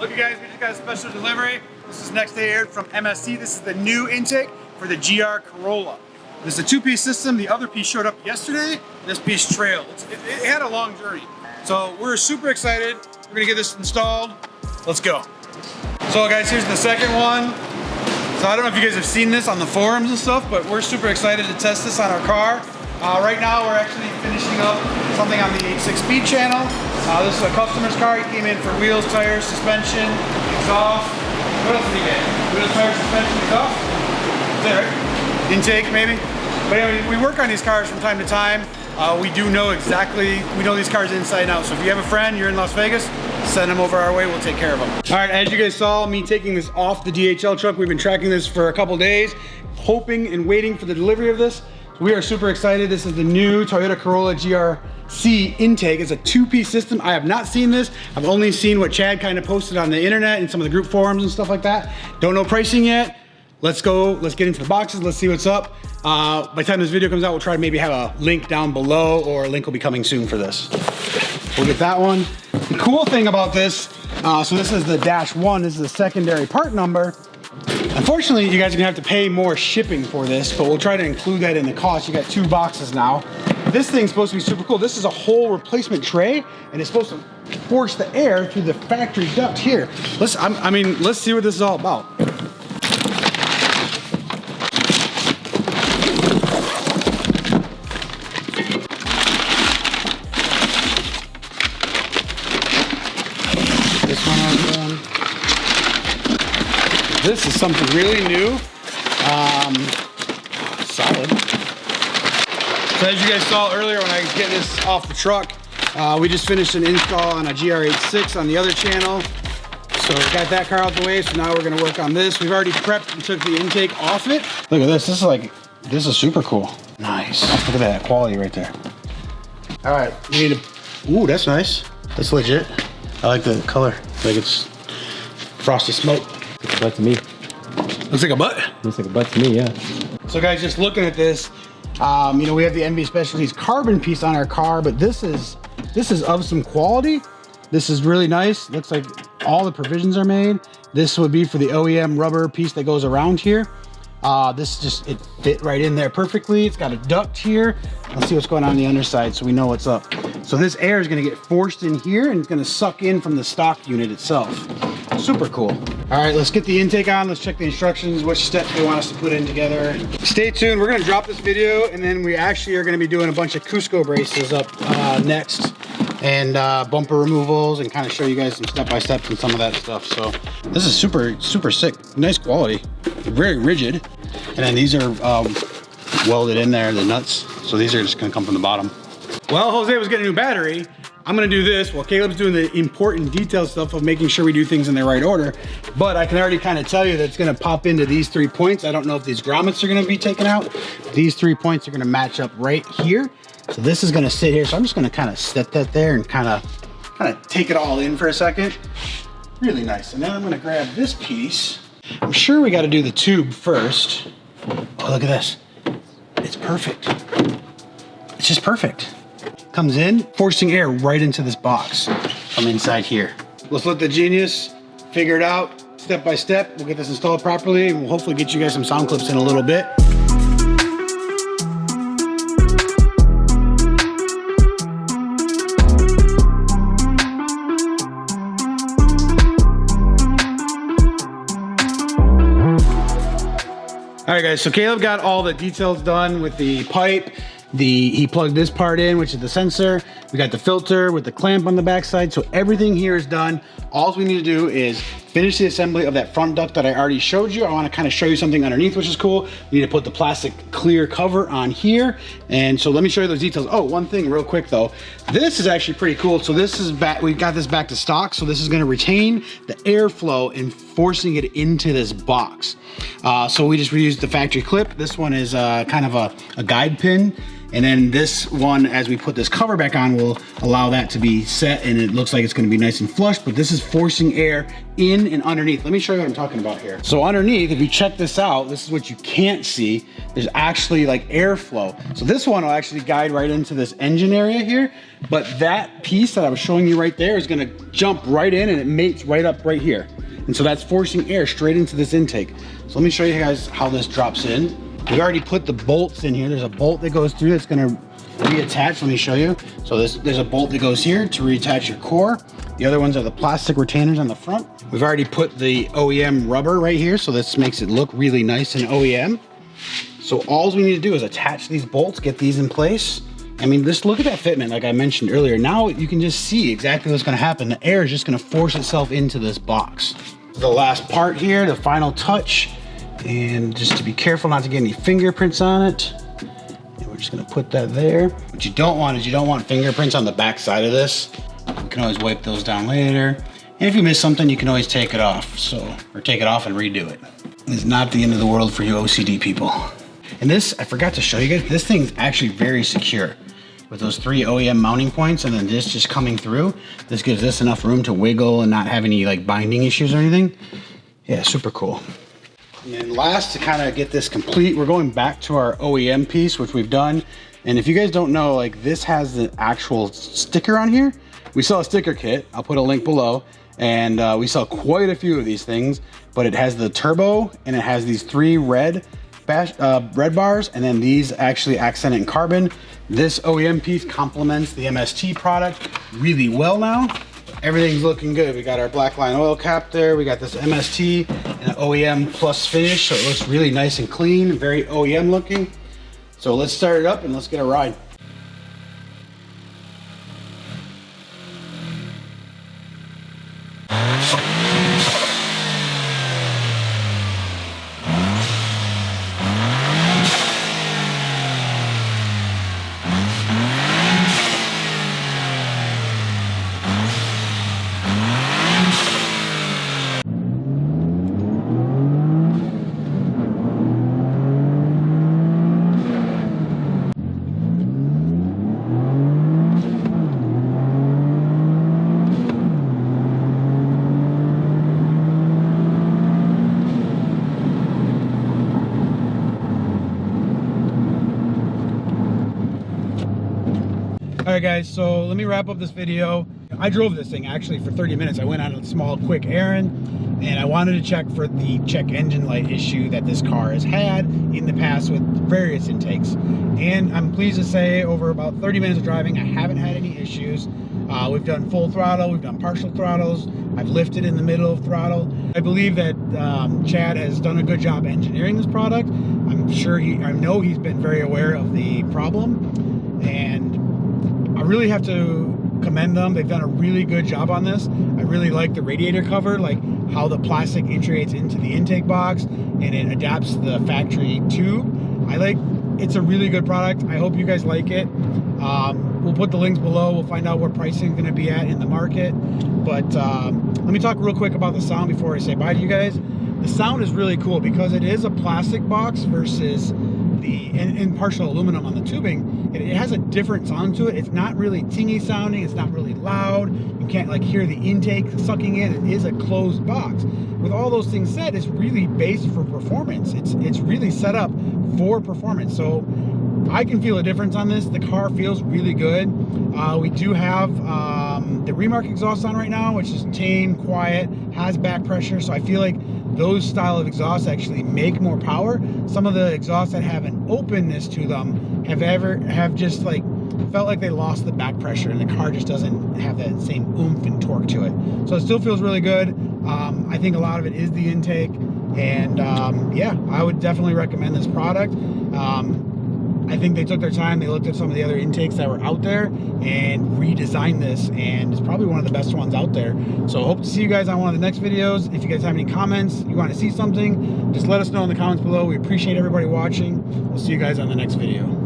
Look, guys, we just got a special delivery. This is next day aired from MST. This is the new intake for the GR Corolla. This is a two-piece system. The other piece showed up yesterday. This piece trailed. It had a long journey. So we're super excited. We're gonna get this installed. Let's go. So guys, here's the second one. So I don't know if you guys have seen this on the forums and stuff, but we're super excited to test this on our car. Right now we're actually finishing up something on the 6-speed channel. This is a customer's car. He came in for wheels, tires, suspension, exhaust. What else did he get? Wheels, tires, suspension, exhaust? Is that right? Intake maybe? But anyway, we work on these cars from time to time. We know these cars inside and out. So if you have a friend, you're in Las Vegas, send them over our way, we'll take care of them. All right, as you guys saw me taking this off the DHL truck, we've been tracking this for a couple days, hoping and waiting for the delivery of this. So we are super excited. This is the new Toyota Corolla GRC Intake. It's a two-piece system. I have not seen this. I've only seen what Chad kind of posted on the internet and some of the group forums and stuff like that. Don't know pricing yet. Let's go, let's get into the boxes, let's see what's up. By the time this video comes out, we'll try to maybe have a link down below, or a link will be coming soon for this. We'll get that one. The cool thing about this, so this is the -1, this is the secondary part number. Unfortunately, you guys are gonna have to pay more shipping for this, but we'll try to include that in the cost. You got 2 boxes now. This thing's supposed to be super cool. This is a whole replacement tray, and it's supposed to force the air through the factory duct here. Let's see what this is all about. This is something really new, solid. So as you guys saw earlier when I was getting this off the truck, we just finished an install on a GR86 on the other channel. So we got that car out the way, so now we're gonna work on this. We've already prepped and took the intake off it. Look at this, this is super cool. Nice, look at that quality right there. All right, we need ooh, that's nice. That's legit. I like the color, like it's frosty smoke. Looks like a butt to me. Looks like a butt? Looks like a butt to me, yeah. So guys, just looking at this, you know, we have the MV Specialties carbon piece on our car, but this is of some quality. This is really nice. Looks like all the provisions are made. This would be for the OEM rubber piece that goes around here. It fit right in there perfectly. It's got a duct here. Let's see what's going on the underside so we know what's up. So this air is gonna get forced in here and it's gonna suck in from the stock unit itself. Super cool. All right, let's get the intake on. Let's check the instructions, which steps they want us to put in together. Stay tuned, we're gonna drop this video and then we actually are gonna be doing a bunch of Cusco braces up next, and bumper removals, and kind of show you guys some step-by-steps and some of that stuff. So this is super, super sick. Nice quality, very rigid. And then these are welded in there, the nuts. So these are just gonna come from the bottom. Well, Jose was getting a new battery. I'm gonna do this while Caleb's doing the important detail stuff of making sure we do things in the right order. But I can already kind of tell you that it's gonna pop into these 3 points. I don't know if these grommets are gonna be taken out. These 3 points are gonna match up right here. So this is gonna sit here. So I'm just gonna kind of set that there and kind of take it all in for a second. Really nice. And then I'm gonna grab this piece. I'm sure we gotta do the tube first. Oh, look at this. It's perfect. It's just perfect. Comes in, forcing air right into this box from inside here. Let's let the genius figure it out step by step. We'll get this installed properly and we'll hopefully get you guys some sound clips in a little bit. All right guys, so Caleb got all the details done with the pipe. He plugged this part in, which is the sensor. We got the filter with the clamp on the backside. So everything here is done. All we need to do is finish the assembly of that front duct that I already showed you. I want to kind of show you something underneath, which is cool. We need to put the plastic clear cover on here. And so let me show you those details. Oh, one thing real quick though. This is actually pretty cool. So this is back, we got this back to stock. So this is going to retain the airflow and forcing it into this box. So we just reused the factory clip. This one is kind of a guide pin. And then this one, as we put this cover back on, will allow that to be set, and it looks like it's gonna be nice and flush, but this is forcing air in and underneath. Let me show you what I'm talking about here. So underneath, if you check this out, this is what you can't see. there's actually like airflow. So this one will actually guide right into this engine area here, but that piece that I was showing you right there is gonna jump right in and it mates right up right here. And so that's forcing air straight into this intake. So let me show you guys how this drops in. We already put the bolts in here. There's a bolt that goes through that's gonna reattach. Let me show you. So there's a bolt that goes here to reattach your core. The other ones are the plastic retainers on the front. We've already put the OEM rubber right here, so this makes it look really nice and OEM. So all we need to do is attach these bolts, get these in place. I mean, just look at that fitment like I mentioned earlier. Now you can just see exactly what's gonna happen. The air is just gonna force itself into this box. The last part here, the final touch, and just to be careful not to get any fingerprints on it. And we're just gonna put that there. What you don't want is you don't want fingerprints on the back side of this. You can always wipe those down later. And if you miss something, you can always take it off. Or take it off and redo it. It's not the end of the world for you OCD people. And this, I forgot to show you guys, this thing's actually very secure. With those 3 OEM mounting points and then this just coming through, this gives this enough room to wiggle and not have any like binding issues or anything. Yeah, super cool. And then last, to kind of get this complete, we're going back to our OEM piece, which we've done. And if you guys don't know, like this has the actual sticker on here. We sell a sticker kit, I'll put a link below. And we sell quite a few of these things, but it has the turbo and it has these 3 red bars, and then these actually accent it in carbon. This OEM piece complements the MST product really well now. Everything's looking good. We got our black line oil cap there. We got this MST and an OEM plus finish, so it looks really nice and clean, very OEM looking. So let's start it up and let's get a ride. All right guys, so let me wrap up this video. I drove this thing actually for 30 minutes. I went on a small quick errand and I wanted to check for the check engine light issue that this car has had in the past with various intakes. And I'm pleased to say over about 30 minutes of driving, I haven't had any issues. We've done full throttle, we've done partial throttles, I've lifted in the middle of throttle. I believe that Chad has done a good job engineering this product. I know he's been very aware of the problem, and I really have to commend them. They've done a really good job on this. I really like the radiator cover, like how the plastic integrates into the intake box and it adapts the factory tube. It's a really good product. I hope you guys like it. We'll put the links below. We'll find out what pricing is going to be at in the market. But let me talk real quick about the sound before I say bye to you guys. The sound is really cool because it is a plastic box versus in partial aluminum on the tubing. It has a different sound to it. It's not really tingy sounding. It's not really loud. You can't like hear the intake sucking in. It is a closed box. With all those things said, it's really based for performance. It's really set up for performance. So I can feel a difference on this. The car feels really good. We do have the Remark exhaust on right now, which is tame, quiet, has back pressure. So I feel like those style of exhausts actually make more power. Some of the exhausts that have an openness to them have just like felt like they lost the back pressure and the car just doesn't have that same oomph and torque to it. So it still feels really good. I think a lot of it is the intake, and yeah, I would definitely recommend this product. I think they took their time. They looked at some of the other intakes that were out there and redesigned this, and it's probably one of the best ones out there. So hope to see you guys on one of the next videos. If you guys have any comments, you want to see something, just let us know in the comments below. We appreciate everybody watching. We'll see you guys on the next video.